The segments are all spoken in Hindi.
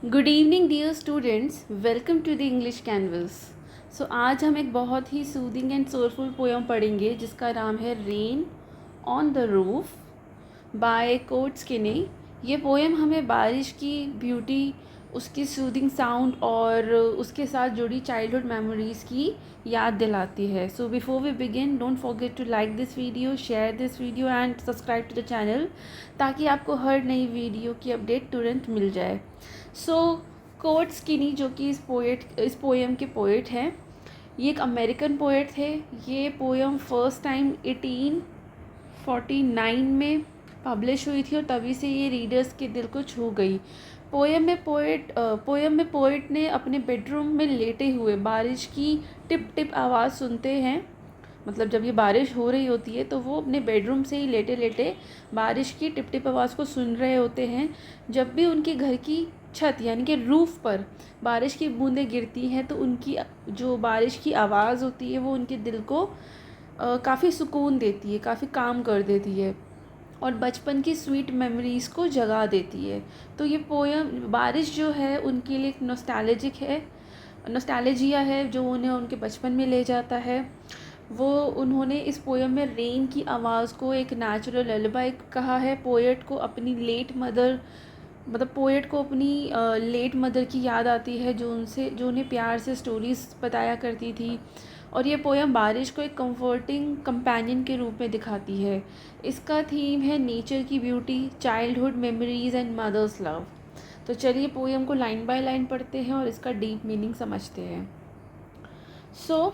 Good evening dear students, welcome to the English canvas. So आज हम एक बहुत ही सूदिंग एंड सोलफुल पोएम पढ़ेंगे जिसका नाम है rain on the roof by कोर्ट स्किनी। ये पोएम हमें बारिश की ब्यूटी, उसकी सूदिंग साउंड और उसके साथ जुड़ी चाइल्डहुड मेमोरीज़ की याद दिलाती है। So before we begin, don't forget to like this video, share this video and subscribe to the channel ताकि आपको हर नई वीडियो की अपडेट तुरंत मिल जाए। सो कोर्ट स्किनी जो कि इस पोएम के पोएट हैं, ये एक अमेरिकन पोएट थे। ये पोएम फर्स्ट टाइम 1849 में पब्लिश हुई थी और तभी से ये रीडर्स के दिल को छू गई। पोएम में पोएट ने अपने बेडरूम में लेटे हुए बारिश की टिप टिप आवाज़ सुनते हैं। मतलब जब ये बारिश हो रही होती है तो वो अपने बेडरूम से ही लेटे लेटे बारिश की टिप टिप आवाज़ को सुन रहे होते हैं। जब भी उनके घर की छत यानी कि रूफ़ पर बारिश की बूंदें गिरती हैं तो उनकी जो बारिश की आवाज़ होती है वो उनके दिल को काफ़ी सुकून देती है, काफ़ी काम कर देती है और बचपन की स्वीट मेमोरीज़ को जगा देती है। तो ये पोएम बारिश जो है उनके लिए एक नॉस्टैल्जिया है जो उन्हें उनके बचपन में ले जाता है। वो उन्होंने इस पोएम में रेन की आवाज़ को एक नेचुरल लुllaby कहा है। पोएट को अपनी लेट मदर की याद आती है जो उन्हें प्यार से स्टोरीज़ बताया करती थी। और ये पोएम बारिश को एक कंफर्टिंग कंपेनियन के रूप में दिखाती है। इसका थीम है नेचर की beauty, childhood memories and mother's love. तो चलिए पोएम को लाइन बाय लाइन पढ़ते हैं और इसका डीप मीनिंग समझते हैं। सो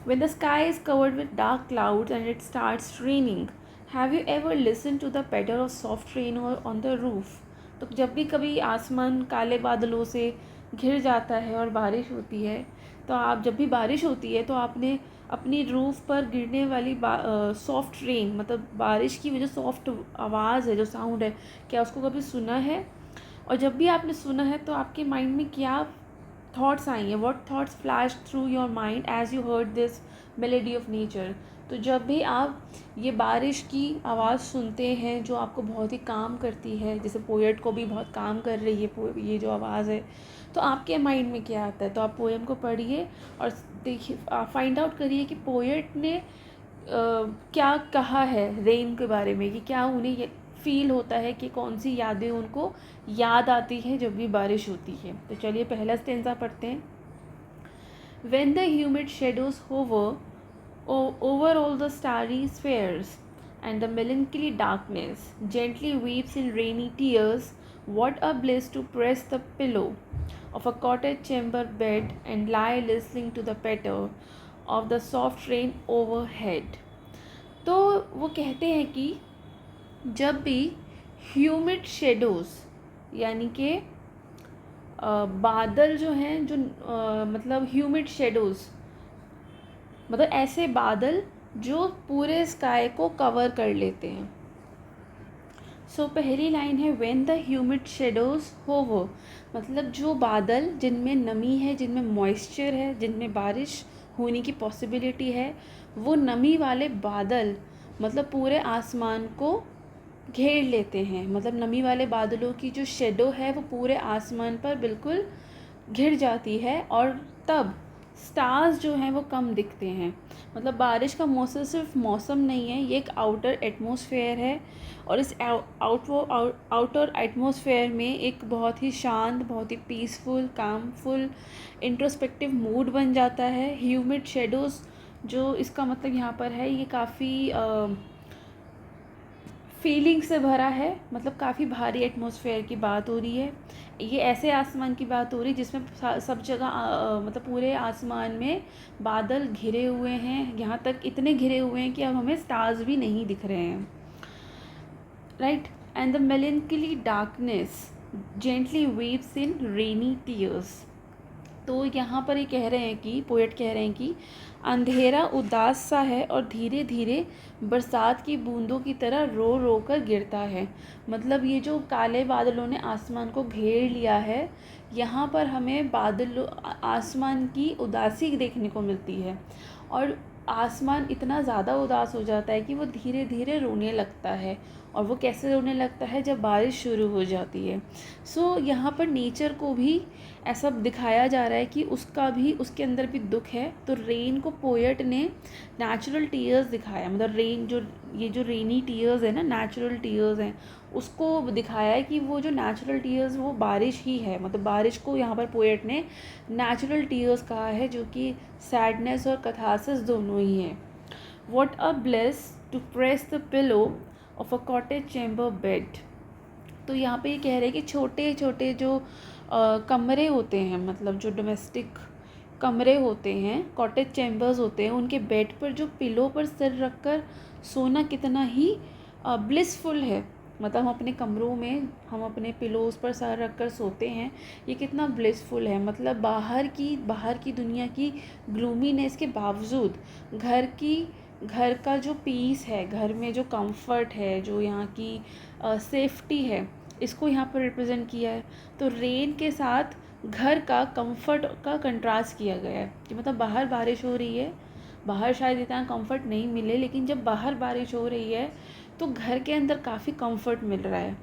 when the sky is covered with dark clouds and it starts raining, have you ever listened to the patter of soft rain on the roof? तो जब भी कभी आसमान काले बादलों से घिर जाता है और बारिश होती है तो जब भी बारिश होती है तो आपने अपनी रूफ़ पर गिरने वाली सॉफ्ट रेन मतलब बारिश की वो जो सॉफ्ट आवाज़ है, जो साउंड है, क्या उसको कभी सुना है? और जब भी आपने सुना है तो आपके माइंड में क्या थॉट्स आई हैं? What thoughts flash through your mind as you heard this melody of nature? तो जब भी आप ये बारिश की आवाज़ सुनते हैं जो आपको बहुत ही काम करती है, जैसे पोएट को भी बहुत काम कर रही है ये जो आवाज़ है, तो आपके माइंड में क्या आता है? तो आप पोएम को पढ़िए और देखिए, फाइंड आउट करिए कि पोएट ने क्या कहा है रेन के बारे में, कि क्या उन्हें ये फील होता है कि कौन सी यादें उनको याद आती हैं जब भी बारिश होती है। तो चलिए पहला स्टेंजा पढ़ते हैं। When the humid shadows hover over all the starry spheres and the melancholy darkness gently weeps in rainy tears, what a bliss to press the pillow of a cottage chamber bed and lie listening to the patter of the soft rain overhead। तो वो कहते हैं कि जब भी ह्यूमिड शेडोज़ यानी कि बादल जो हैं, मतलब ह्यूमिड शेडोज़ मतलब ऐसे बादल जो पूरे स्काई को कवर कर लेते हैं। सो पहली लाइन है when the humid shadows hover, मतलब जो बादल जिनमें नमी है, जिनमें मॉइस्चर है, जिनमें बारिश होने की पॉसिबिलिटी है, वो नमी वाले बादल मतलब पूरे आसमान को घेर लेते हैं। मतलब नमी वाले बादलों की जो शेडो है वो पूरे आसमान पर बिल्कुल घिर जाती है और तब स्टार्स जो हैं वो कम दिखते हैं। मतलब बारिश का मौसम सिर्फ मौसम नहीं है, ये एक आउटर एटमॉस्फेयर है और इस आउटर एटमॉस्फेयर में एक बहुत ही शांत, बहुत ही पीसफुल, कामफुल, इंट्रोस्पेक्टिव मूड बन जाता है। ह्यूमिड शेडोज़ जो इसका मतलब यहाँ पर है, ये काफ़ी फीलिंग से भरा है, मतलब काफ़ी भारी एटमॉस्फेयर की बात हो रही है। ये ऐसे आसमान की बात हो रही है जिसमें सब जगह मतलब पूरे आसमान में बादल घिरे हुए हैं, यहाँ तक इतने घिरे हुए हैं कि अब हमें स्टार्स भी नहीं दिख रहे हैं। Right, and the melancholy darkness gently weaves in rainy tears. तो यहाँ पर ये कह रहे हैं कि पोएट कह रहे हैं कि अंधेरा उदास सा है और धीरे धीरे बरसात की बूंदों की तरह रो रो कर गिरता है। मतलब ये जो काले बादलों ने आसमान को घेर लिया है, यहाँ पर हमें आसमान की उदासी देखने को मिलती है और आसमान इतना ज़्यादा उदास हो जाता है कि वो धीरे धीरे रोने लगता है और वो कैसे रोने लगता है जब बारिश शुरू हो जाती है। सो यहाँ पर नेचर को भी ऐसा दिखाया जा रहा है कि उसका भी, उसके अंदर भी दुख है। तो रेन को पोएट ने नेचुरल टीयर्स दिखाया, मतलब रेन जो, ये जो रेनी टीयर्स है ना, नेचुरल टीयर्स हैं, उसको दिखाया है कि वो जो नेचुरल टीयर्स वो बारिश ही है। मतलब बारिश को यहाँ पर पोएट ने नेचुरल टीयर्स कहा है, जो कि सैडनेस और कैथारसिस दोनों ही हैं। What a bliss to press the pillow of a cottage chamber bed। तो यहाँ पे ये कह रहे हैं कि छोटे छोटे जो कमरे होते हैं, मतलब जो डोमेस्टिक कमरे होते हैं, कॉटेज चैम्बर्स होते हैं, उनके बेड पर जो पिलो पर सिर रख कर सोना कितना ही ब्लिसफुल है। मतलब हम अपने कमरों में हम अपने पिलोज़ पर सर रख कर सोते हैं, ये कितना ब्लिसफुल है। मतलब बाहर की दुनिया की ग्लूमीनेस के बावजूद घर का जो पीस है, घर में जो कंफर्ट है, जो यहाँ की सेफ्टी है, इसको यहाँ पर रिप्रेजेंट किया है। तो रेन के साथ घर का कंफर्ट का कंट्रास्ट किया गया है कि मतलब बाहर बारिश हो रही है, बाहर शायद इतना कंफर्ट नहीं मिले, लेकिन जब बाहर बारिश हो रही है तो घर के अंदर काफ़ी कंफर्ट मिल रहा है,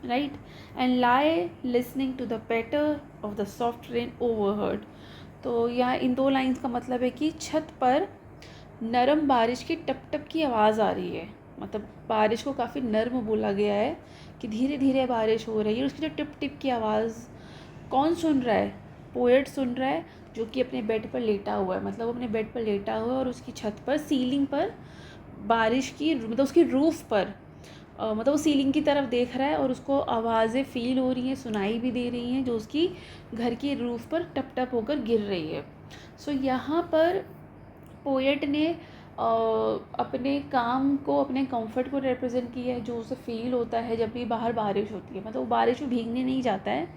right. And lie listening to the patter of the soft rain overhead. तो यहाँ इन दो लाइंस का मतलब है कि छत पर नरम बारिश की टप टप की आवाज़ आ रही है। मतलब बारिश को काफ़ी नर्म बोला गया है कि धीरे धीरे बारिश हो रही है। उसकी जो टिप टिप की आवाज़ कौन सुन रहा है? पोएट सुन रहा है, जो कि अपने बेड पर लेटा हुआ है। मतलब अपने बेड पर लेटा हुआ है और उसकी छत पर, सीलिंग पर बारिश की, मतलब उसकी रूफ़ पर मतलब वो सीलिंग की तरफ देख रहा है और उसको आवाज़ें फ़ील हो रही हैं, सुनाई भी दे रही हैं, जो उसकी घर की रूफ़ पर टप टप होकर गिर रही है। सो यहाँ पर पोएट ने अपने काम को, अपने कंफर्ट को रिप्रेजेंट किया है, जो उसे फ़ील होता है जब भी बाहर बारिश होती है। मतलब वो बारिश में भीगने नहीं जाता है,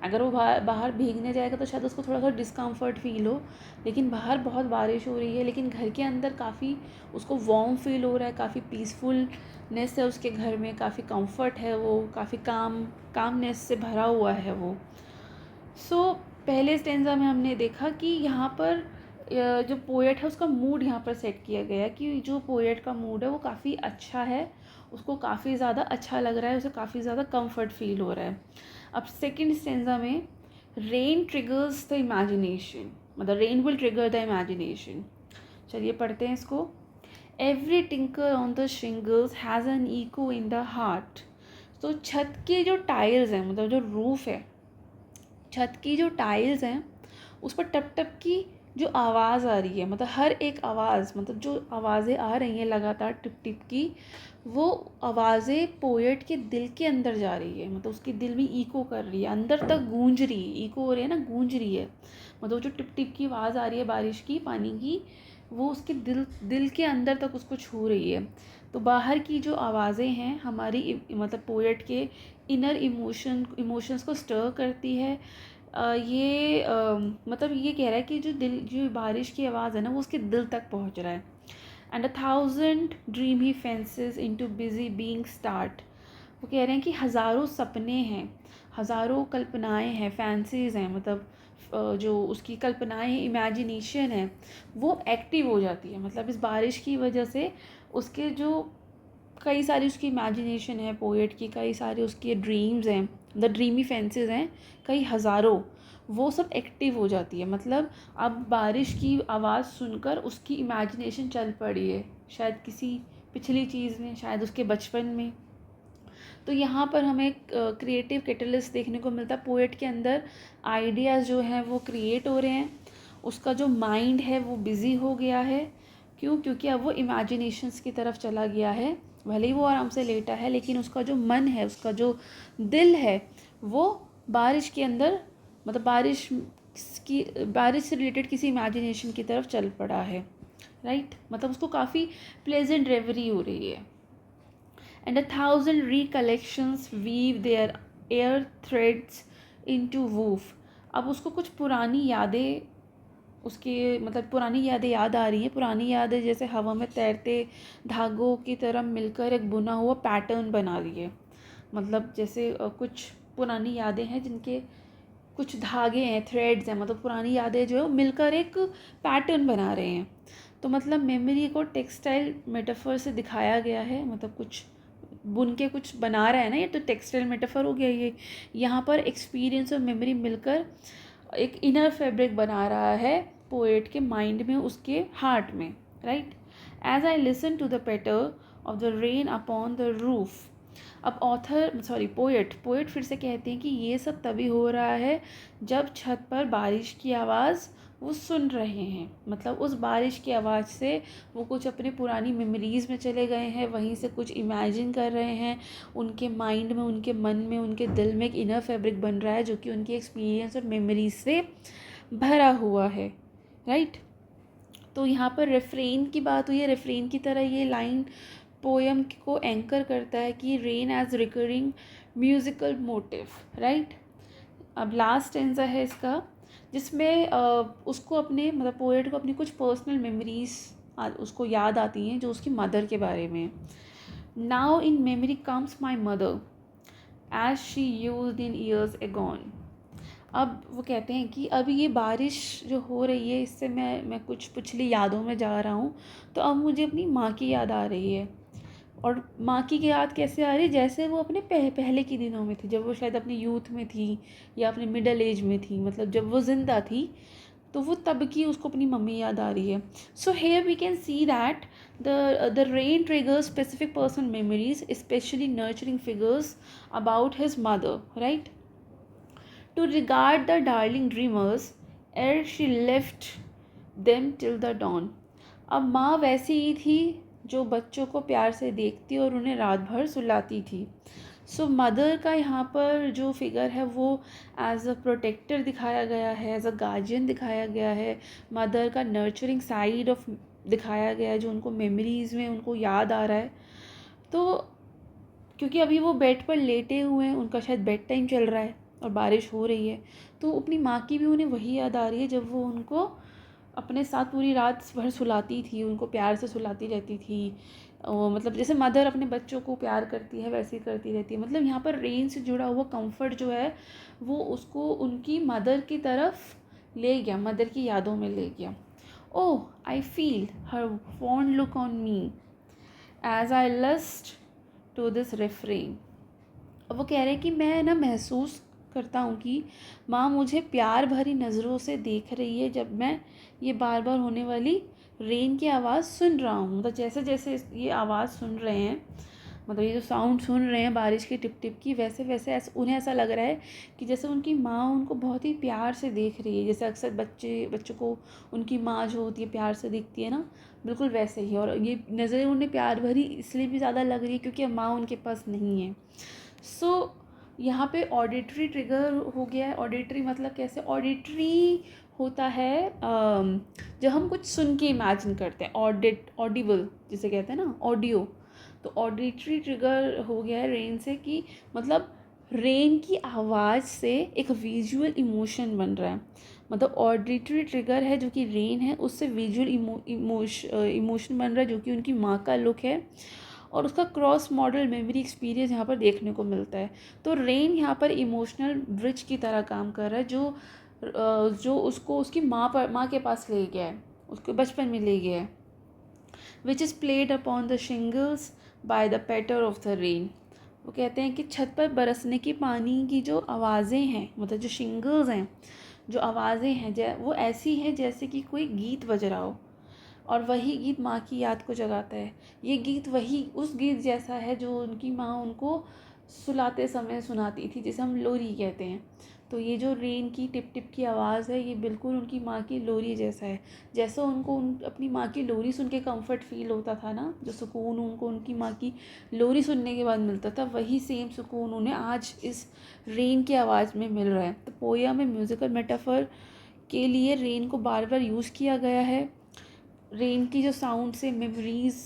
अगर वो बाहर भीगने जाएगा तो शायद उसको थोड़ा सा डिस्कम्फर्ट फ़ील हो, लेकिन बाहर बहुत बारिश हो रही है, लेकिन घर के अंदर काफ़ी उसको वार्म फ़ील हो रहा है, काफ़ी पीसफुलनेस है उसके घर में, काफ़ी कंफर्ट है, वो काफ़ी कामनेस से भरा हुआ है वो। सो पहले स्टेंजा में हमने देखा कि यहाँ पर जो पोएट है उसका मूड यहाँ पर सेट किया गया है कि जो पोएट का मूड है वो काफ़ी अच्छा है, उसको काफ़ी ज़्यादा अच्छा लग रहा है, उसे काफ़ी ज़्यादा कंफर्ट फील हो रहा है। अब सेकंड स्टेंजा में रेन ट्रिगर्स द इमेजिनेशन, मतलब rain will trigger the imagination. चलिए पढ़ते हैं इसको। Every tinkle on the shingles has an echo in the heart. तो छत के जो टाइल्स हैं, मतलब जो रूफ़ है, छत की जो टाइल्स हैं उस पर टप टप की जो आवाज़ आ रही है, मतलब हर एक आवाज़, मतलब जो आवाज़ें आ रही हैं लगातार टिप टिप की, वो आवाज़ें पोएट के दिल के अंदर जा रही है। मतलब उसके दिल में इको कर रही है, अंदर तक गूंज रही है, इको हो रही है ना, गूंज रही है। मतलब जो टिप टिप की आवाज़ आ रही है बारिश की, पानी की, वो उसके दिल के अंदर तक उसको छू रही है। तो बाहर की जो आवाज़ें हैं हमारी मतलब पोएट के इनर इमोशंस को स्टर करती है। मतलब ये कह रहा है कि जो बारिश की आवाज़ है ना, वो उसके दिल तक पहुंच रहा है। And 1000 dreamy fences into busy being start. वो कह रहे हैं कि हज़ारों सपने हैं, हज़ारों कल्पनाएं हैं, फैंसीज़ हैं, मतलब जो उसकी कल्पनाएं, इमेजिनेशन है, वो एक्टिव हो जाती है। मतलब इस बारिश की वजह से उसके जो कई सारी उसकी इमेजिनेशन है पोएट की, कई सारे उसके ड्रीम्स हैं, द ड्रीमी फेंसेस हैं, कई हज़ारों, वो सब एक्टिव हो जाती है। मतलब अब बारिश की आवाज़ सुनकर उसकी इमेजिनेशन चल पड़ी है, शायद किसी पिछली चीज़ में, शायद उसके बचपन में। तो यहाँ पर हमें क्रिएटिव कैटलिस्ट देखने को मिलता है। पोएट के अंदर आइडियाज़ जो हैं वो क्रिएट हो रहे हैं, उसका जो माइंड है वो बिज़ी हो गया है। क्यों? क्योंकि अब वो इमेजिनेशंस की तरफ चला गया है। भले ही वो आराम से लेटा है, लेकिन उसका जो मन है, उसका जो दिल है, वो बारिश के अंदर, मतलब बारिश से रिलेटेड किसी इमेजिनेशन की तरफ चल पड़ा है, राइट। मतलब उसको काफ़ी प्लेजेंट रेवरी हो रही है। And 1,000 recollections weave their air threads into woof। अब उसको कुछ पुरानी यादें, उसके मतलब पुरानी यादें याद आ रही हैं। पुरानी यादें जैसे हवा में तैरते धागों की तरह मिलकर एक बुना हुआ पैटर्न बना रही है। मतलब जैसे कुछ पुरानी यादें हैं जिनके कुछ धागे हैं, थ्रेड्स हैं, मतलब पुरानी यादें जो है मिलकर एक पैटर्न बना रहे हैं। तो मतलब मेमोरी को टेक्सटाइल मेटाफर से दिखाया गया है। मतलब कुछ बुन के कुछ बना रहा है ना, ये तो टेक्सटाइल मेटाफर हो गया ये। यहाँ पर एक्सपीरियंस और मेमोरी मिलकर एक इनर फैब्रिक बना रहा है पोएट के माइंड में, उसके हार्ट में, right. As I listen to the patter of the rain upon the roof. अब पोएट फिर से कहते हैं कि ये सब तभी हो रहा है जब छत पर बारिश की आवाज़ वो सुन रहे हैं। मतलब उस बारिश की आवाज़ से वो कुछ अपने पुरानी मेमोरीज़ में चले गए हैं, वहीं से कुछ इमेजिन कर रहे हैं। उनके माइंड में, उनके मन में, उनके दिल में एक इनर फैब्रिक बन रहा है जो कि उनकी एक्सपीरियंस और मेमोरीज से भरा हुआ है, राइट। तो यहाँ पर रेफ्रेन की बात हुई है। रेफ्रेन की तरह ये लाइन पोएम को एंकर करता है कि rain as recurring musical motif, right. अब लास्ट स्टेंजा है इसका, जिसमें उसको अपने, मतलब पोएट को अपनी कुछ पर्सनल मेमोरीज उसको याद आती हैं जो उसकी मदर के बारे में। Now in memory comes my mother as she used in years agone. अब वो कहते हैं कि अब ये बारिश जो हो रही है इससे मैं कुछ पिछली यादों में जा रहा हूँ, तो अब मुझे अपनी माँ की याद आ रही है। और माँ की याद कैसे आ रही है, जैसे वो अपने पहले के दिनों में थी, जब वो शायद अपने यूथ में थी या अपने मिडल एज में थी, मतलब जब वो ज़िंदा थी, तो वो तब की उसको अपनी मम्मी याद आ रही है। So here we can see that the rain triggers specific person memories, specially nurturing figures about his mother, right. To regard the darling dreamers ere she left them till the dawn। अब माँ वैसी ही थी जो बच्चों को प्यार से देखती और उन्हें रात भर सुलाती थी। सो मदर का यहाँ पर जो फिगर है वो एज अ प्रोटेक्टर दिखाया गया है, एज अ गार्जियन दिखाया गया है। मदर का नर्चरिंग साइड ऑफ दिखाया गया है, जो उनको मेमोरीज़ में उनको याद आ रहा है। तो क्योंकि अभी वो बेड पर लेटे हुए हैं, उनका शायद बेड टाइम चल रहा है और बारिश हो रही है, तो अपनी माँ की भी उन्हें वही याद आ रही है जब वो उनको अपने साथ पूरी रात भर सुलाती थी, उनको प्यार से सुलाती रहती थी। मतलब जैसे मदर अपने बच्चों को प्यार करती है वैसे ही करती रहती है। मतलब यहाँ पर रेन से जुड़ा हुआ कंफर्ट जो है वो उसको उनकी मदर की तरफ ले गया, मदर की यादों में ले गया। Oh I feel her fond look on me as I list to this refrain. अब वो कह रहे हैं कि मैं ना महसूस करता हूँ कि माँ मुझे प्यार भरी नज़रों से देख रही है जब मैं ये बार बार होने वाली रेन की आवाज़ सुन रहा हूँ। मतलब जैसे जैसे ये आवाज़ सुन रहे हैं, मतलब ये जो साउंड सुन रहे हैं बारिश की टिप टिप की, वैसे वैसे उन्हें ऐसा लग रहा है कि जैसे उनकी माँ उनको बहुत ही प्यार से देख रही है। जैसे अक्सर बच्चों को उनकी माँ जो होती है प्यार से दिखती है ना, बिल्कुल वैसे ही। और ये नज़रें उन्हें प्यार भरी इसलिए भी ज़्यादा लग रही है क्योंकि अब माँ उनके पास नहीं है। सो यहाँ पे ऑडिटरी ट्रिगर हो गया है। ऑडिटरी मतलब कैसे, ऑडिटरी होता है जब हम कुछ सुन के इमेजिन करते हैं, ऑडिबल जिसे कहते हैं ना, ऑडियो। तो ऑडिटरी ट्रिगर हो गया है रेन से कि मतलब रेन की आवाज़ से एक विजुअल इमोशन बन रहा है। मतलब ऑडिटरी ट्रिगर है जो कि रेन है, उससे विजुअल इमोशन बन रहा है जो कि उनकी माँ का लुक है, और उसका क्रॉस मॉडल मेमोरी एक्सपीरियंस यहाँ पर देखने को मिलता है। तो रेन यहाँ पर इमोशनल ब्रिज की तरह काम कर रहा है, जो उसको उसकी माँ के पास ले गया है, उसके बचपन में ले गया है। Which is played upon the shingles by the patter of the rain. वो कहते हैं कि छत पर बरसने की पानी की जो आवाज़ें हैं, मतलब जो शिंगल्स हैं, जो आवाज़ें हैं, वो ऐसी हैं जैसे कि कोई गीत बज रहा हो, और वही गीत माँ की याद को जगाता है। ये गीत वही उस गीत जैसा है जो उनकी माँ उनको सुलाते समय सुनाती थी, जिसे हम लोरी कहते हैं। तो ये जो रेन की टिप टिप की आवाज़ है ये बिल्कुल उनकी माँ की लोरी जैसा है। जैसा उनको अपनी माँ की लोरी सुन के कम्फर्ट फील होता था ना, जो सुकून उनको उनकी माँ की लोरी सुनने के बाद मिलता था, वही सेम सुकून उन्हें आज इस रेन की आवाज़ में मिल रहा है। तो पोया में म्यूज़िकल मेटाफर के लिए रेन को बार बार यूज़ किया गया है। रेन की जो साउंड से मेमोरीज़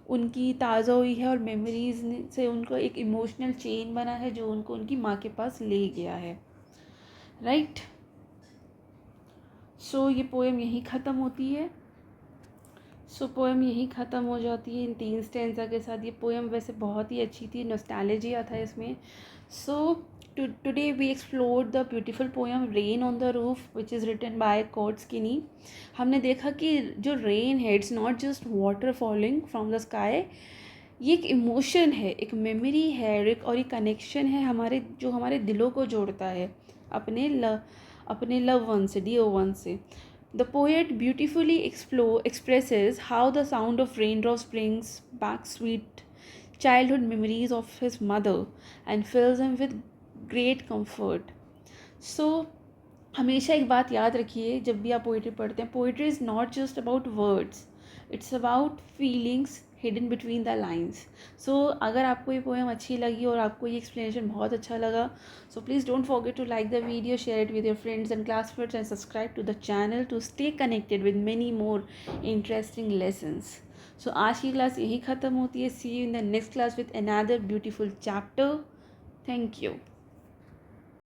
उनकी ताज़ा हुई है, और मेमोरीज़ से उनको एक इमोशनल चेन बना है जो उनको उनकी माँ के पास ले गया है, राइट। सो ये पोएम यहीं ख़त्म होती है। पोएम यहीं ख़त्म हो जाती है इन 3 स्टैंज़ा के साथ। ये पोएम वैसे बहुत ही अच्छी थी, नॉस्टैल्जिया था इसमें। Today we explored the beautiful poem Rain on the Roof, which is written by Kurt Skinny। हमने देखा कि जो रेन है, it's not just water falling from the sky, ये एक इमोशन है, एक मेमोरी है, और एक कनेक्शन है हमारे, जो हमारे दिलों को जोड़ता है अपने लव वन से, डियर वन से. The poet beautifully expresses how the sound of raindrops brings back sweet childhood memories of his mother and fills him with great comfort. So हमेशा एक बात याद रखिए जब भी आप पोइट्री पढ़ते हैं, poetry is not just about words, it's about feelings hidden between the lines. So अगर आपको ये पोएम अच्छी लगी और आपको ये एक्सप्लेनेशन बहुत अच्छा लगा, so please don't forget to like the video, share it with your friends and classmates and subscribe to the channel to stay connected with many more interesting lessons. So आज की क्लास यही ख़त्म होती है. See you in the next class with another beautiful chapter. Thank you.